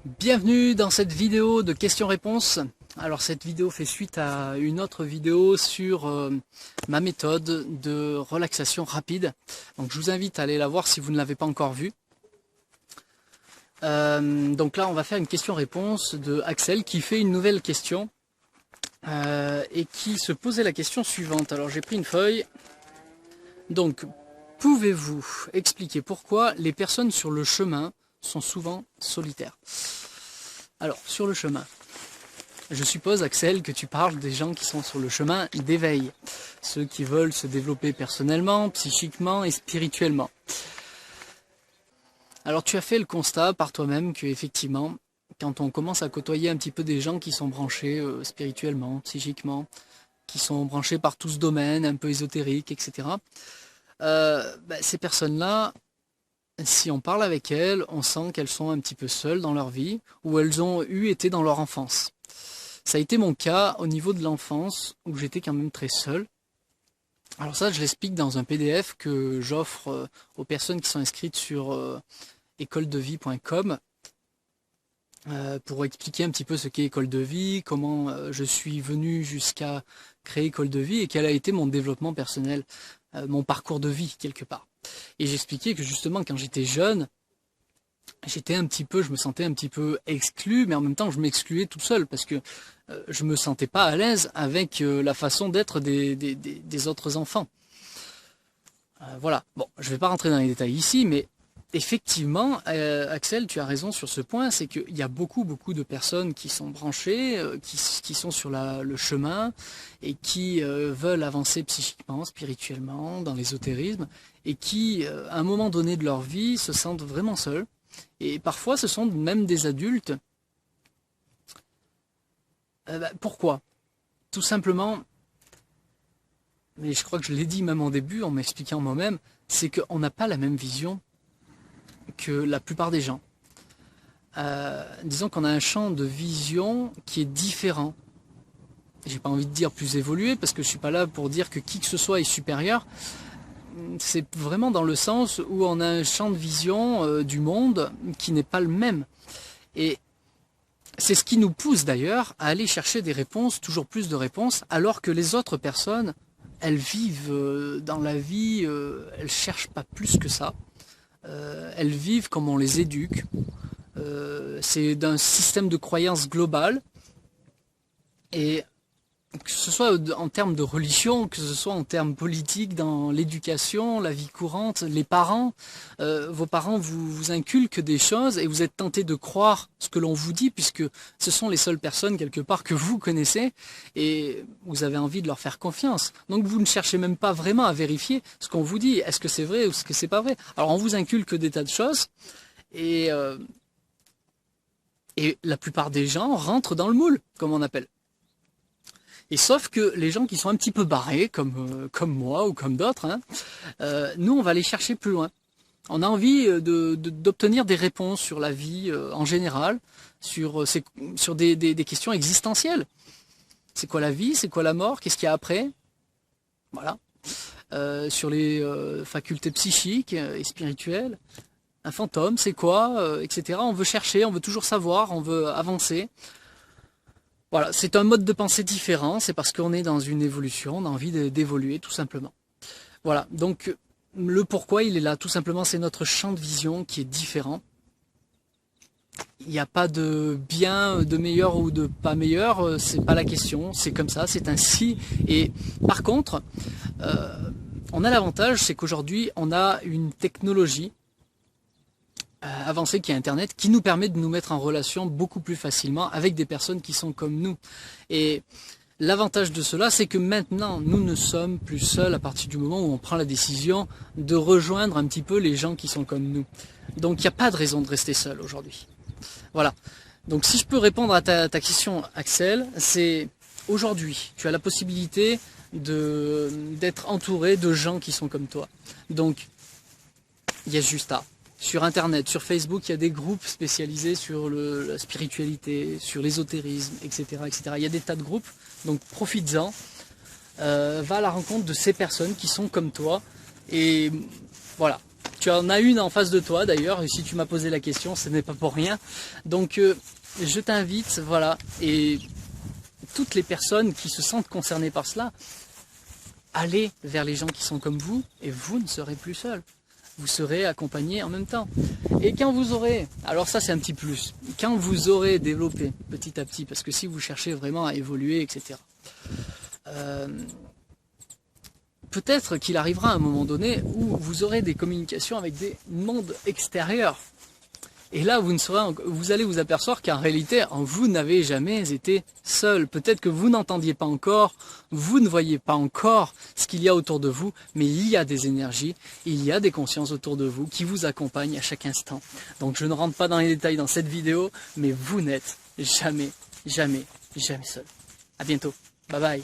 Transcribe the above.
Bienvenue dans cette vidéo de questions-réponses. Alors cette vidéo fait suite à une autre vidéo sur ma méthode de relaxation rapide. Donc je vous invite à aller la voir si vous ne l'avez pas encore vue. Donc là on va faire une question-réponse de Axel qui fait une nouvelle question et qui se posait la question suivante. Alors j'ai pris une feuille. Donc pouvez-vous expliquer pourquoi les personnes sur le chemin sont souvent solitaires? Alors, sur le chemin, je suppose, Axel, que tu parles des gens qui sont sur le chemin d'éveil, ceux qui veulent se développer personnellement, psychiquement et spirituellement. Alors, tu as fait le constat par toi-même que, effectivement, quand on commence à côtoyer un petit peu des gens qui sont branchés spirituellement, psychiquement, qui sont branchés par tout ce domaine, un peu ésotérique, etc., ces personnes-là, si on parle avec elles, on sent qu'elles sont un petit peu seules dans leur vie, ou elles ont été dans leur enfance. Ça a été mon cas au niveau de l'enfance, où j'étais quand même très seul. Alors ça, je l'explique dans un PDF que j'offre aux personnes qui sont inscrites sur écoledevie.com pour expliquer un petit peu ce qu'est École de Vie, comment je suis venu jusqu'à créer École de Vie et quel a été mon développement personnel, mon parcours de vie quelque part. Et j'expliquais que justement quand j'étais jeune, je me sentais un petit peu exclu, mais en même temps je m'excluais tout seul parce que je me sentais pas à l'aise avec la façon d'être des autres enfants. Voilà, bon, je vais pas rentrer dans les détails ici, mais effectivement, Axel, tu as raison sur ce point, c'est qu'il y a beaucoup de personnes qui sont branchées, qui sont sur le chemin et qui veulent avancer psychiquement, spirituellement, dans l'ésotérisme, et qui, à un moment donné de leur vie, se sentent vraiment seuls. Et parfois, ce sont même des adultes. Pourquoi? Tout simplement, mais je crois que je l'ai dit même en début, en m'expliquant moi-même, c'est qu'on n'a pas la même vision que la plupart des gens. Disons qu'on a un champ de vision qui est différent. J'ai pas envie de dire plus évolué, parce que je suis pas là pour dire que qui que ce soit est supérieur. C'est vraiment dans le sens où on a un champ de vision du monde qui n'est pas le même. Et c'est ce qui nous pousse d'ailleurs à aller chercher des réponses, toujours plus de réponses, alors que les autres personnes, elles vivent dans la vie, elles cherchent pas plus que ça. Elles vivent comme on les éduque. C'est d'un système de croyance global. Et que ce soit en termes de religion, que ce soit en termes politiques, dans l'éducation, la vie courante, les parents, vos parents vous inculquent des choses et vous êtes tenté de croire ce que l'on vous dit puisque ce sont les seules personnes quelque part que vous connaissez et vous avez envie de leur faire confiance. Donc vous ne cherchez même pas vraiment à vérifier ce qu'on vous dit. Est-ce que c'est vrai ou est-ce que c'est pas vrai? Alors on vous inculque des tas de choses et la plupart des gens rentrent dans le moule, comme on appelle. Et sauf que les gens qui sont un petit peu barrés, comme moi ou comme d'autres, nous on va aller chercher plus loin. On a envie d'obtenir des réponses sur la vie en général, sur des questions existentielles. C'est quoi la vie? C'est quoi la mort? Qu'est-ce qu'il y a après? Voilà. Sur les facultés psychiques et spirituelles. Un fantôme, c'est quoi? Etc. On veut chercher, on veut toujours savoir, on veut avancer. Voilà, c'est un mode de pensée différent, c'est parce qu'on est dans une évolution, on a envie d'évoluer tout simplement. Voilà, donc le pourquoi il est là, tout simplement c'est notre champ de vision qui est différent. Il n'y a pas de bien, de meilleur ou de pas meilleur, c'est pas la question, c'est comme ça, c'est ainsi. Et par contre, on a l'avantage, c'est qu'aujourd'hui on a une technologie avancée qui est Internet, qui nous permet de nous mettre en relation beaucoup plus facilement avec des personnes qui sont comme nous. Et l'avantage de cela, c'est que maintenant, nous ne sommes plus seuls à partir du moment où on prend la décision de rejoindre un petit peu les gens qui sont comme nous. Donc il n'y a pas de raison de rester seul aujourd'hui. Voilà. Donc si je peux répondre à ta question, Axel, c'est aujourd'hui, tu as la possibilité d'être entouré de gens qui sont comme toi. Donc, il y a juste à. Sur Internet, sur Facebook, il y a des groupes spécialisés sur la spiritualité, sur l'ésotérisme, etc., etc. Il y a des tas de groupes, donc profites-en. Va à la rencontre de ces personnes qui sont comme toi. Et voilà, Tu en as une en face de toi d'ailleurs, et si tu m'as posé la question, ce n'est pas pour rien. Donc je t'invite, voilà, et toutes les personnes qui se sentent concernées par cela, allez vers les gens qui sont comme vous, et vous ne serez plus seul. Vous serez accompagné en même temps. Et quand vous aurez, alors ça c'est un petit plus, quand vous aurez développé petit à petit, parce que si vous cherchez vraiment à évoluer, etc., peut-être qu'il arrivera un moment donné où vous aurez des communications avec des mondes extérieurs. Et là, vous allez vous apercevoir qu'en réalité, vous n'avez jamais été seul. Peut-être que vous n'entendiez pas encore, vous ne voyez pas encore ce qu'il y a autour de vous, mais il y a des énergies, il y a des consciences autour de vous qui vous accompagnent à chaque instant. Donc je ne rentre pas dans les détails dans cette vidéo, mais vous n'êtes jamais, jamais, jamais seul. À bientôt. Bye bye.